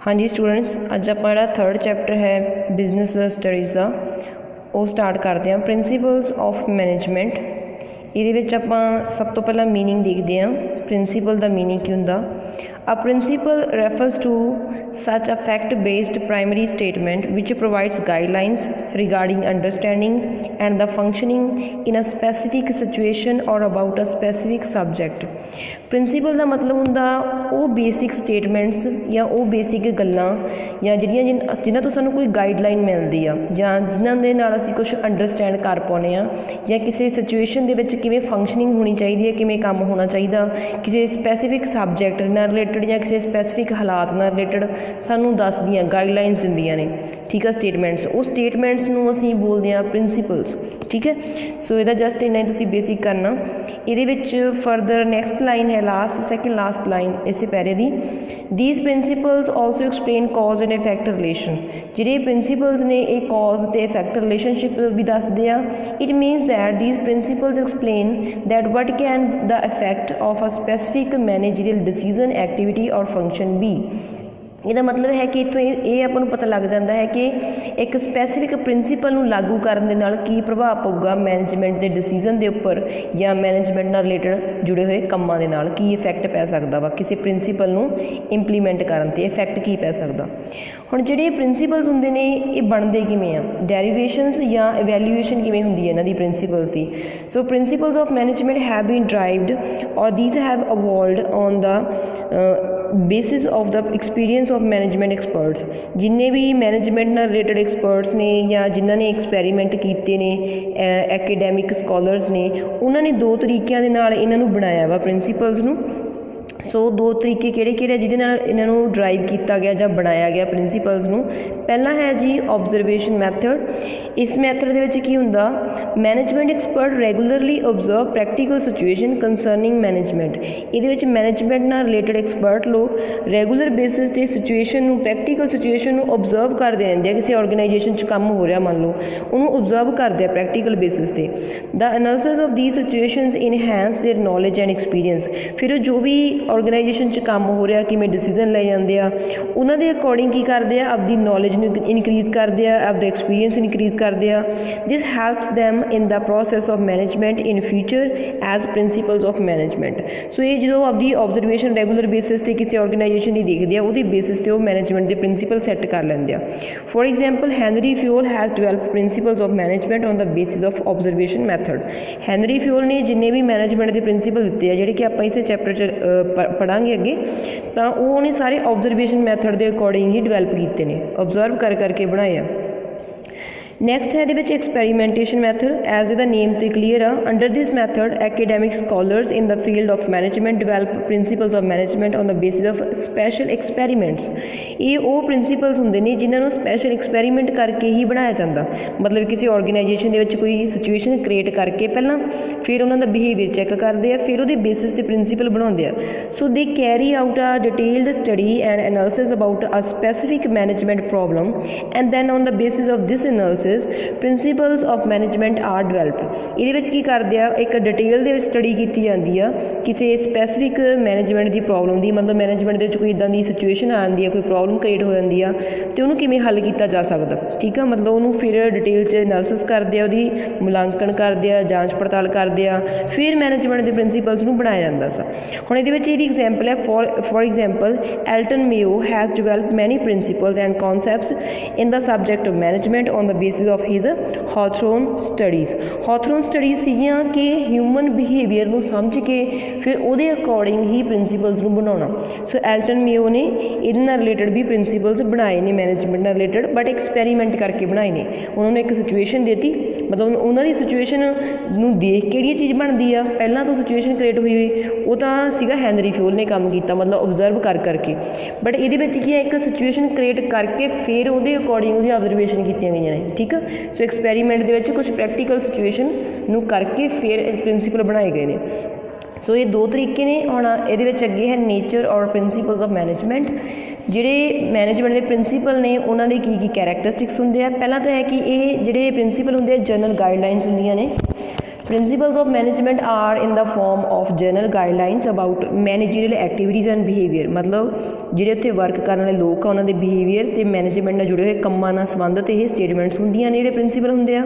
हाँ जी स्टूडेंट्स, अज ਆਪਾਂ ਜਿਹੜਾ थर्ड चैप्टर है बिजनेस स्टडीज़ का वो स्टार्ट करते हैं। प्रिंसीपल्स ऑफ मैनेजमेंट ਇਹਦੇ ਵਿੱਚ ਆਪਾਂ ਸਭ ਤੋਂ ਪਹਿਲਾਂ मीनिंग देखते हैं। प्रिंसीपल ਦਾ मीनिंग ਕੀ ਹੁੰਦਾ? A principle refers to such a fact-based primary statement which provides guidelines regarding understanding and the functioning in a specific situation or about a specific subject। Principle ਦਾ मतलब ਹੁੰਦਾ ਉਹ ਬੇਸਿਕ ਸਟੇਟਮੈਂਟਸ ਜਾਂ ਉਹ basic ਗੱਲਾਂ ਜਾਂ ਜਿਨ੍ਹਾਂ ਤੋਂ ਸਾਨੂੰ ਕੋਈ ਗਾਈਡਲਾਈਨ ਮਿਲਦੀ ਆ ਜਾਂ ਜਿਨ੍ਹਾਂ ਦੇ ਨਾਲ ਅਸੀਂ ਕੁਝ ਅੰਡਰਸਟੈਂਡ ਕਰ ਪਾਉਂਦੇ ਆ ਜਾਂ ਕਿਸੇ ਸਿਚੁਏਸ਼ਨ ਦੇ ਵਿੱਚ ਕਿਵੇਂ ਫੰਕਸ਼ਨਿੰਗ ਹੋਣੀ ਚਾਹੀਦੀ ਹੈ, ਕਿਵੇਂ ਕੰਮ ਹੋਣਾ ਚਾਹੀਦਾ, ਕਿਸੇ ਸਪੈਸੀਫਿਕ ਸਬਜੈਕਟ ਨਾਲ ਰਿਲੇਟਡ ਜਾਂ ਕਿਸੇ ਸਪੈਸੀਫਿਕ ਹਾਲਾਤ ਨਾਲ ਰਿਲੇਟਡ ਸਾਨੂੰ ਦੱਸਦੀਆਂ ਗਾਈਡਲਾਈਨਸ ਦਿੰਦੀਆਂ ਨੇ। ਠੀਕ ਆ, ਸਟੇਟਮੈਂਟਸ, ਉਹ ਸਟੇਟਮੈਂਟਸ ਨੂੰ ਅਸੀਂ ਬੋਲਦੇ ਹਾਂ ਪ੍ਰਿੰਸੀਪਲਸ। ਠੀਕ ਹੈ, ਸੋ ਇਹਦਾ ਜਸਟ ਇੰਨਾ ਹੀ ਤੁਸੀਂ ਬੇਸਿਕ ਕਰਨਾ। ਇਹਦੇ ਵਿੱਚ ਫਰਦਰ ਨੈਕਸਟ ਲਾਈਨ ਹੈ ਲਾਸਟ ਸੈਕਿੰਡ ਲਾਸਟ ਲਾਈਨ ਇਸੇ ਪੈਰੇ ਦੀ। These principles also explain cause and effect relation. ਜਿਹੜੇ ਪ੍ਰਿੰਸੀਪਲਸ ਨੇ ਇਹ ਕੌਜ਼ ਅਤੇ ਇਫੈਕਟ ਰਿਲੇਸ਼ਨਸ਼ਿਪ ਵੀ ਦੱਸਦੇ ਆ। It means that these principles explain that what can the effect of a specific managerial decision activity or function be. ਇਹਦਾ ਮਤਲਬ ਹੈ ਕਿ ਇੱਥੋਂ ਇਹ ਆਪਾਂ ਨੂੰ ਪਤਾ ਲੱਗ ਜਾਂਦਾ ਹੈ ਕਿ ਇੱਕ ਸਪੈਸੀਫਿਕ ਪ੍ਰਿੰਸੀਪਲ ਨੂੰ ਲਾਗੂ ਕਰਨ ਦੇ ਨਾਲ ਕੀ ਪ੍ਰਭਾਵ ਪਊਗਾ ਮੈਨੇਜਮੈਂਟ ਦੇ ਡਿਸੀਜ਼ਨ ਦੇ ਉੱਪਰ ਜਾਂ ਮੈਨੇਜਮੈਂਟ ਨਾਲ ਰਿਲੇਟਡ ਜੁੜੇ ਹੋਏ ਕੰਮਾਂ ਦੇ ਨਾਲ ਕੀ ਇਫੈਕਟ ਪੈ ਸਕਦਾ ਵਾ। ਕਿਸੇ ਪ੍ਰਿੰਸੀਪਲ ਨੂੰ ਇੰਪਲੀਮੈਂਟ ਕਰਨ 'ਤੇ ਇਫੈਕਟ ਕੀ ਪੈ ਸਕਦਾ। ਹੁਣ ਜਿਹੜੇ ਪ੍ਰਿੰਸੀਪਲਸ ਹੁੰਦੇ ਨੇ ਇਹ ਬਣਦੇ ਕਿਵੇਂ ਆ, ਡੈਰੀਵੇਸ਼ਨਸ ਜਾਂ ਇਵੈਲੂਏਸ਼ਨ ਕਿਵੇਂ ਹੁੰਦੀ ਹੈ ਇਹਨਾਂ ਦੀ ਪ੍ਰਿੰਸੀਪਲਸ ਦੀ। So principles of management have been derived or these have evolved on the basis of the experience of management experts. जिन्ने भी मैनेजमेंट नाल रिलेटेड एक्सपर्ट्स ने या जिन्होंने एक्सपैरीमेंट किए ने एकेडैमिक स्कॉलर्स ने उन्होंने दो तरीकों के नाल इन्हां नूं बनाया वा प्रिंसीपल्स नूं। सो दो तरीके किहड़े जिहदे नाल इन्हां नूं ड्राइव किया गया जां बनाया गया प्रिंसीपल्स नूं। पहला है जी ऑबजरवेशन मैथड। इस मैथड दे विच की हुंदा, management expert regularly observe practical situation concerning management. इहदे विच मैनेजमेंट नाल रिलेटेड एक्सपर्ट लोग रेगूलर बेसिस ते सिचुएशन नूं प्रैक्टिकल सिचुएशन नूं ऑबजर्व करदे रहिंदे। किसी ऑर्गेनाइजेशन च काम हो रहा मान लो उन्होंने ऑबजर्व करते हैं प्रैक्टिकल बेसिस ते। The analysis of these situations enhance their knowledge and experience. फिर जो भी ऑर्गेनाइजेशन च काम हो रहा किमें डिसीजन ले जाते हैं उन्होंने अकॉर्डिंग की करते हैं, आपकी नॉलेज इनक्रीज करते हैं, आपका एक्सपीरियंस इनक्रीज करते हैं। This helps them in the process of management in future as principles of management. So ये जो आपकी ऑबजरवेशन रेगूलर बेसिस ते किसी ऑर्गेनाइजेशन की देखते हैं वो बेसिस ते मैनेजमेंट के प्रिंसीपल सैट कर लेंगे। For example Henri Fayol has develop principles of management on the basis of observation method. Henri Fayol ने जिन्ने भी मैनेजमेंट के प्रिंसीपल दिते हैं जिहड़े कि आप इस चैप्टर च पढ़ांगे अगे, तो उन्होंने सारे ऑबजरवेशन मैथड के अकॉर्डिंग ही डिवेलप किए हैं, ऑबजर्व कर करके बनाए। नैक्सट है ये experimentation method. As a the name तो क्लीयर आ, under this method academic scholars in the field of management develop principles of management on the basis of special experiments. ये वो प्रिंसीपल्स होंगे ने जिन्होंने स्पैशल एक्सपैरीमेंट करके ही बनाया जाता। मतलब किसी ऑर्गेनाइजेशन के कोई सिचुएशन क्रिएट करके पहला फिर उन्होंने बिहेवियर चैक करते हैं, फिर वो बेसिस ते प्रिंसीपल बनाते हैं। So they carry out a detailed study and analysis about a specific management problem and then on the basis of this analysis principles of management are develop. ये की करते हैं एक डिटेल के स्टडी की जाती है किसी स्पैसीफिक मैनेजमेंट की प्रॉब्लम की। मतलब मैनेजमेंट के कोई इदा की सिचुएशन आती है, कोई प्रॉब्लम क्रिएट हो जाती है तो उन्होंने किमें हल किया जा सकता। ठीक है, मतलब उन्होंने फिर डिटेल च एनालिसिस करते हैं, उसकी मुलांकन करते हैं, जाँच पड़ताल करते हैं, फिर मैनेजमेंट के प्रिंसीपल्स को बनाया जाता सा। हुण ये एग्जाम्पल है for example Elton Mayo has develop many principles and concepts in the subject of management on the basis of his Hawthorne studies. Hawthorne studies सीगियां कि ह्यूमन बिहेवियर को समझ के फिर उसदे अकॉर्डिंग ही प्रिंसीपल्स को बनाना। सो एल्टन मेयो ने इहदे रिलेटेड भी प्रिंसीपल्स बनाए ने मैनेजमेंट नाल रिलेटेड, बट एक्सपैरीमेंट करके बनाए ने। उन्होंने एक सिचुएशन देती, मतलब उन्होंने सिचुएशन नूं देख के जिहड़ी चीज़ बनती है पहला तो सिचुएशन क्रिएट हुई वो तो सीगा हैनरी फ्यूल ने काम किया, मतलब ऑबजर्व कर करके। बट ये की है एक सिचुएशन क्रिएट करके फिर उसदे अकॉर्डिंग उसदी ऑबजरवेशन की गई ने। ठीक है, सो एक्सपैरीमेंट के कुछ प्रैक्टिकल सिचुएशन नूं करके फिर प्रिंसीपल बनाए गए हैं। सो ये दो तरीके ने। हुण ये अगे है नेचर और प्रिंसीपल्स ऑफ मैनेजमेंट। जिहड़े मैनेजमेंट के प्रिंसीपल ने उन्होंने की कैरेक्टरिस्टिक्स होंगे। पहला तो है कि ये जिहड़े प्रिंसीपल होंगे जनरल गाइडलाइनस होंदियां ने principles of management are in the form of general guidelines about managerial activities and behaviour, मतलब ਜਿਹੜੇ ਉੱਥੇ ਵਰਕ ਕਰਨ ਵਾਲੇ ਲੋਕ ਆ ਉਹਨਾਂ ਦੇ ਬਿਹੇਵੀਅਰ ਤੇ ਮੈਨੇਜਮੈਂਟ ਨਾਲ ਜੁੜੇ ਹੋਏ ਕੰਮਾਂ ਨਾਲ ਸੰਬੰਧਿਤ ਇਹ ਸਟੇਟਮੈਂਟਸ ਹੁੰਦੀਆਂ ਨੇ ਜਿਹੜੇ ਪ੍ਰਿੰਸੀਪਲ ਹੁੰਦੇ ਆ।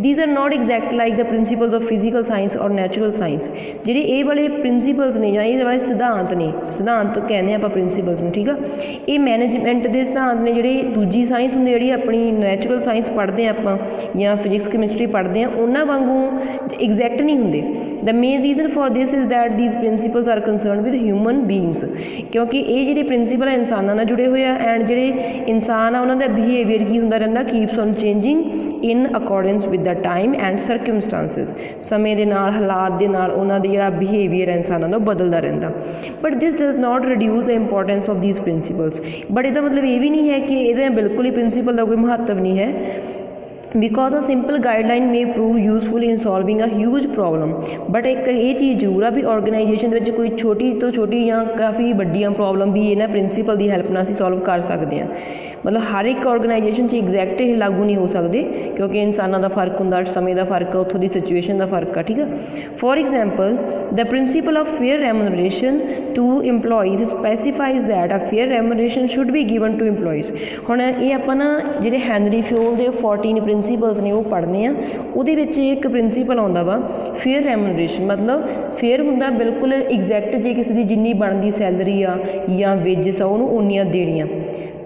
These are not exact like the principals of physical science ਔਰ ਨੈਚੁਰਲ ਸਾਇੰਸ। ਜਿਹੜੇ ਇਹ ਵਾਲੇ ਪ੍ਰਿੰਸੀਪਲਸ ਨੇ ਜਾਂ ਇਹ ਵਾਲੇ ਸਿਧਾਂਤ ਨੇ, ਸਿਧਾਂਤ ਕਹਿੰਦੇ ਆਪਾਂ ਪ੍ਰਿੰਸੀਪਲਸ ਨੂੰ, ਠੀਕ ਆ, ਇਹ ਮੈਨੇਜਮੈਂਟ ਦੇ ਸਿਧਾਂਤ ਨੇ ਜਿਹੜੇ ਦੂਜੀ ਸਾਇੰਸ ਹੁੰਦੀ ਜਿਹੜੀ ਆਪਣੀ ਨੈਚੁਰਲ ਸਾਇੰਸ ਪੜ੍ਹਦੇ ਹਾਂ ਆਪਾਂ ਜਾਂ ਫਿਜ਼ਿਕਸ ਕੈਮਿਸਟਰੀ ਪੜ੍ਹਦੇ ਹਾਂ ਉਹਨਾਂ ਵਾਂਗੂ ਐਗਜ਼ੈਕਟ ਨਹੀਂ ਹੁੰਦੇ। The main reason for this is that these principles are concerned with human beings, ਕਿਉਂਕਿ ਇਹ ਜਿਹੜੇ ਪ੍ਰਿੰਸੀਪਲ ਆ ਇਨਸਾਨਾਂ ਨਾਲ ਜੁੜੇ ਹੋਏ ਆ ਐਂਡ ਜਿਹੜੇ ਇਨਸਾਨ ਆ ਉਹਨਾਂ ਦਾ ਬਿਹੇਵੀਅਰ ਕੀ ਹੁੰਦਾ ਰਹਿੰਦਾ, keeps on changing in accordance with the time and circumstances. ਸਮੇਂ ਦੇ ਨਾਲ, ਹਾਲਾਤ ਦੇ ਨਾਲ ਉਹਨਾਂ ਦਾ ਜਿਹੜਾ ਬਿਹੇਵੀਅਰ ਹੈ ਇਨਸਾਨਾਂ ਦਾ ਬਦਲਦਾ ਰਹਿੰਦਾ। But this does not reduce the importance of these principals. But ਇਹਦਾ ਮਤਲਬ ਇਹ ਵੀ ਨਹੀਂ ਹੈ ਕਿ ਇਹਦਾ ਬਿਲਕੁਲ ਹੀ ਪ੍ਰਿੰਸੀਪਲ ਦਾ ਕੋਈ ਮਹੱਤਵ ਨਹੀਂ ਹੈ। Because a simple guideline may prove useful in solving a huge problem. But एक ये चीज़ जरूर आ भी ऑर्गेनाइजेशन में कोई छोटी तो छोटी या काफ़ी वड्डियां प्रॉब्लम भी इन्हां प्रिंसीपल की हैल्प नाल असीं सॉल्व कर सकते हैं। मतलब हर एक ऑर्गेनाइजेशन च एग्जैक्ट ये लागू नहीं हो सकते क्योंकि इंसानों का फर्क होंदा, समय का फर्क, उत्थों की सिचुएशन का फर्क है, ठीक है। For example the principle of fair remuneration to employees specifies that a fair remuneration should be given to employees. हुण ये आपां ना जिहड़े हैनरी फ्योल दे 14 प्रिंसीपल्स ने वो पढ़ने आ, उहदे विच एक प्रिंसीपल आउंदा वा फेयर रेम्यूनरेशन। मतलब फेयर हुंदा बिल्कुल एग्जैक्ट, जे किसी की जिन्नी बनदी सैलरी आ या वेजिस आ उहनूं उन्नियां देणियां,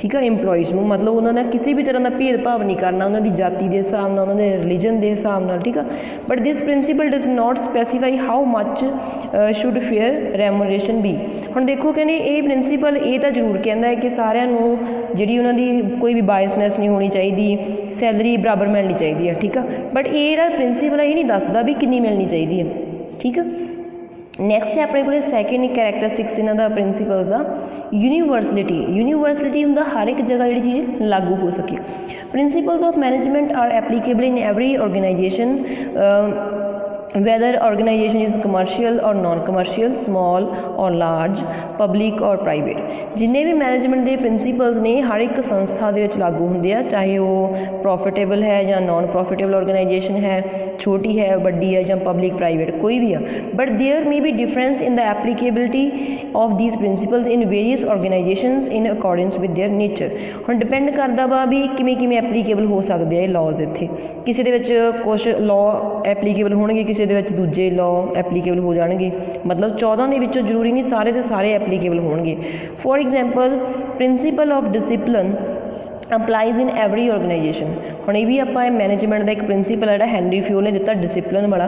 ठीक है, इंप्लॉइज़ में। मतलब उन्होंने किसी भी तरह का भेदभाव नहीं करना उन्होंने जाति के हिसाब नाल, उन्होंने रिलीजन के हिसाब नाल, ठीक है। But this principle does not specify how much should fair remuneration be. हुण देखो कहने ये प्रिंसीपल ये तो जरूर कहता है कि सारिਆਂ ਨੂੰ ਜਿਹੜੀ ਉਹਨਾਂ ਦੀ कोई भी बायसनैस नहीं होनी चाहिए, सैलरी बराबर मिलनी चाहिए है, ठीक है। बट ये ਜਿਹੜਾ प्रिंसीपल है ये नहीं दसदा भी कितनी मिलनी चाहिए है, ठीक है। नैक्सट है अपने को सैकेंड कैरेक्टरिस्टिक्स इन्हों का प्रिंसीपल्स का यूनीवर्सलिटी। यूनीवर्सलिटी होंदा हर एक जगह जी चीज़ लागू हो सके। Principles of management are applicable in every organisation whether organization is commercial or non-commercial, small or large, public or private। जिन्ने भी मैनेजमेंट के प्रिंसीपल्स ने हर एक संस्था के लागू होंगे आ, चाहे वो प्रॉफिटेबल है या नॉन प्रॉफिटेबल ऑर्गेनाइजेशन है, छोटी है, बड़ी है, या पब्लिक प्राइवेट, कोई भी है। But there may be difference in the applicability of these principles in various organisations in accordance with their nature. हुण डिपेंड करता वा भी किमें किमें एप्लीकेबल हो सकते हैं लॉज। इत्थे किसी दे विच कुछ लॉ एप्लीकेबल होणगे, किसी दे विच दूजे लॉ एप्लीकेबल हो जाणगे। मतलब 14 दे विचों जरूरी नहीं सारे दे सारे एप्लीकेबल होणगे। For example principle of discipline applies in every organisation. हुण ये भी आपां मैनेजमेंट का एक प्रिंसीपल है हैनरी फ्योल ने दिता डिसिपलिन वाला,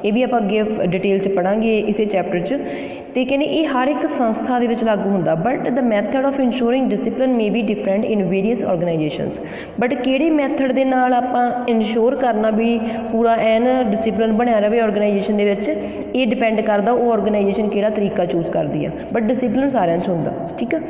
ये भी आपां अगे डिटेल च पढ़ांगे इसे चैप्टर च। तो कहने ये हर एक संस्था दे विच लागू हुंदा। But the method of ensuring discipline may be different in various organisations. But किहड़े मैथड दे नाल आपां इंश्योर करना भी पूरा एन डिसिपलिन बनिया रहे ऑर्गेनाइजेशन दे विच, ये डिपेंड करदा वो ऑर्गेनाइजेशन किहड़ा तरीका चूज करदी है। बट डिसिपलिन सारिਆਂ 'ਚ हुंदा, ठीक है।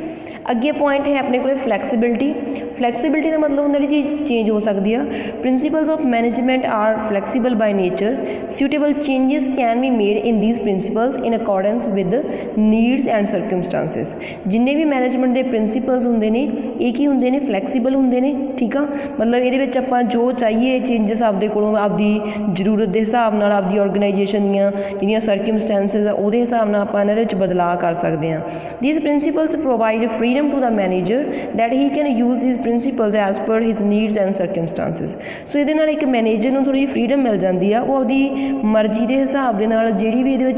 अगे पॉइंट है अपने को फ्लैक्सीबिलिटी। फ्लैक्सीबिलिटी का मतलब हुंदा जी चेंज हो सकती है। Principles of management are flexible by nature. Suitable changes can be made in these principles in accordance with needs and circumstances. जिन्ने भी मैनेजमेंट के प्रिंसीपल्स होंदे ने ये की होंदे ने फ्लैक्सीबल होंदे ने, ठीक है। मतलब ये आपां जो चाहिए चेंजेस आपदे कोलों आपदी जरूरत के हिसाब नाल आपदी ऑर्गेनाइजेशन दीयां जिहड़ियां सर्कमस्टांसिस आ उहदे हिसाब नाल आपां इहदे विच बदलाव कर सकते हैं। These principles provide freedom to the manager that he can use these principles as per his needs and circumstances. So ये एक मैनेजर को थोड़ी फ्रीडम मिल जाती है, वो अपनी मर्जी के हिसाब के जी भी ये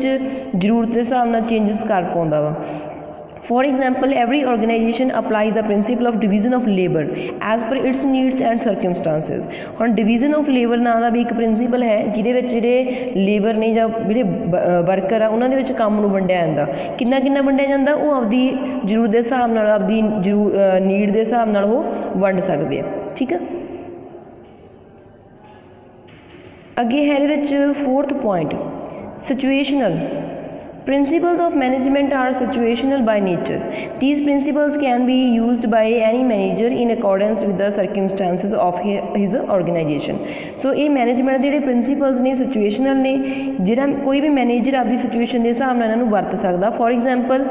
जरूरत के हिसाब से चेंजिस कर पाता वा। For example every organisation applies the principle of division of labour as per its needs and circumstances. हम डिवीजन ऑफ लेबर नाम का भी एक प्रिंसीपल है जिहदे जे लेबर ने या जिहड़े वर्कर आ उन्होंने काम नूं वंडिया जांदा। किन्ना किन्ना वंडिया जांदा वो आपदी जरूरत के हिसाब नाल आपदी नीड के हिसाब नाल वो वंड सकते हैं, ठीक है। अगे है इहदे विच fourth point situational. Principles of management are situational by nature. These principles can be used by any manager in accordance with the circumstances of his organization. So ये management ਦੇ ਜਿਹੜੇ principles ਨੇ situational ਨੇ, ਜਿਹੜਾ ਕੋਈ ਵੀ manager ਆਪਦੀ situation ਦੇ ਹਿਸਾਬ ਨਾਲ ਇਹਨਾਂ ਨੂੰ ਵਰਤ ਸਕਦਾ. For example,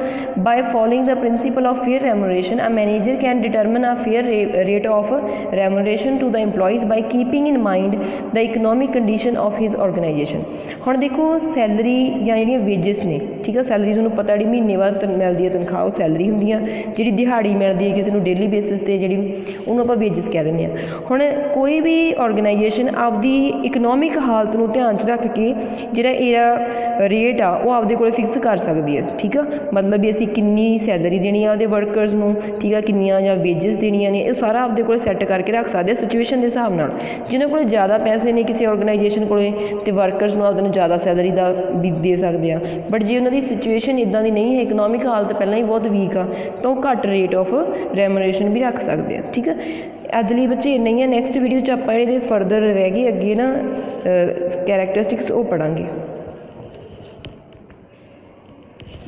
by following the principle of fair remuneration, a manager can determine a fair rate of remuneration to the employees by keeping in mind the economic condition of his organization. ਹੁਣ ਦੇਖੋ salary ਜਾਂ ਜਿਹੜੀਆਂ wages ਨੇ, ਠੀਕ ਆ, salary ਤੁਹਾਨੂੰ ਪਤਾ ਜਿਹੜੀ ਮਹੀਨੇ ਬਾਅਦ ਮਿਲਦੀ ਹੈ ਤਨਖਾਹ, ਉਹ ਸੈਲਰੀ ਹੁੰਦੀ ਆ. ਜਿਹੜੀ ਦਿਹਾੜੀ ਮਿਲਦੀ ਹੈ ਕਿਸੇ ਨੂੰ ਡੇਲੀ ਬੇਸਿਸ 'ਤੇ, ਜਿਹੜੀ ਉਹਨੂੰ ਆਪਾਂ ਵੇਜਸ ਕਹਿ ਦਿੰਦੇ ਹਾਂ. ਹੁਣ ਕੋਈ ਵੀ ਔਰਗੇਨਾਈਜੇਸ਼ਨ ਆਪਦੀ ਇਕਨੋਮਿਕ ਹਾਲਤ ਨੂੰ ਧਿਆਨ 'ਚ ਰੱਖ ਕੇ ਜਿਹੜਾ ਇਹਦਾ ਰੇਟ ਆ ਉਹ ਆਪਦੇ ਕੋਲ ਫਿਕਸ ਕਰ ਸਕਦੀ ਹੈ. ਠੀਕ ਆ, ਮਤਲਬ ਵੀ ਅਸੀਂ ਕਿੰਨੀ ਸੈਲਰੀ ਦੇਣੀ ਆ ਉਹਦੇ ਵਰਕਰਸ ਨੂੰ, ਠੀਕ ਆ, ਕਿੰਨੀਆਂ ਜਾਂ ਵੇਜਸ ਦੇਣੀਆਂ ਨੇ, ਇਹ ਸਾਰਾ ਆਪਦੇ ਕੋਲ ਸੈੱਟ ਕਰਕੇ ਰੱਖ ਸਕਦੇ ਸਿਚੁਏਸ਼ਨ ਦੇ ਹਿਸਾਬ ਨਾਲ. ਜਿਹਨਾਂ ਕੋਲ ਜ਼ਿਆਦਾ ਪੈਸੇ ਨੇ ਕਿਸੇ ਔਰਗੇਨਾਈਜੇਸ਼ਨ ਕੋਲ, ਅਤੇ ਵਰਕਰਸ ਨੂੰ ਆਪਦੇ ਨੂੰ ਜ਼ਿਆਦਾ ਸੈਲਰੀ ਦਾ ਵੀ ਦੇ ਸਕਦੇ ਆ. ਬਟ ਜੇ ਉਹਨਾਂ ਦੀ ਸਿਚੁਏਸ਼ਨ ਇੱਦਾਂ ਦੀ ਨਹੀਂ ਹੈ, ਇਕਨੋਮਿਕ ਹਾਲਤ ਪਹਿਲਾਂ ਹੀ ਬਹੁਤ ਵੀਕ ਆ, ਤਾਂ ਉਹ ਘੱਟ ਰੇਟ ਆਫ ਰੈਮੂਨਰੇਸ਼ਨ ਵੀ ਰੱਖ ਸਕਦੇ ਆ. ਠੀਕ ਆ, ਅੱਜ ਲਈ ਬੱਚੇ ਇੰਨਾ ਹੀ ਆ. ਨੈਕਸਟ ਵੀਡੀਓ 'ਚ ਆਪਾਂ ਇਹਦੇ ਫਰਦਰ ਰਹਿ ਗਏ ਅੱਗੇ ਨਾ ਕੈਰੈਕਟਰਿਸਟਿਕਸ ਉਹ ਪੜ੍ਹਾਂਗੇ.